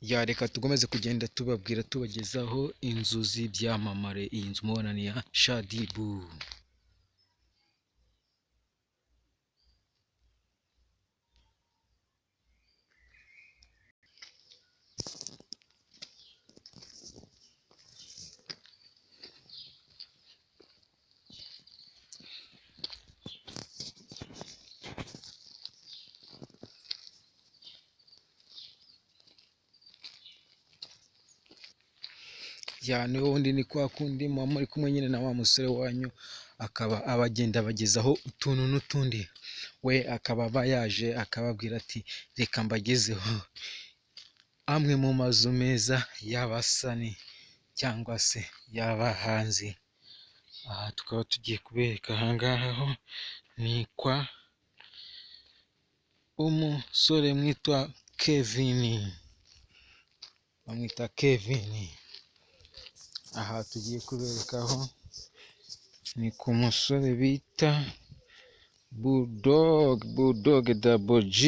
Ya reka tugomeze kugenda tubabwira tubagezaho inzu z'ibyamamare. Iyi nzu mubona ni ya Shadibu. Ya ni wundi ni kwa kundi muba muri kumwe nyine na wa musore wanyu, akaba abagenda abagezaho utuntu n'utundi. We akaba aba yaje akababwira ati reka mbagezeho amwe mu mazu meza y'abasani cyangwa se y'abahanzi. Aha tukaba tugiye kubereka ahangaha ho ni kwa umusore mwitwa Kevin, bamwita Kevin. Aha tugiye kuberekaho ni ku musore bita Bulldog Double G.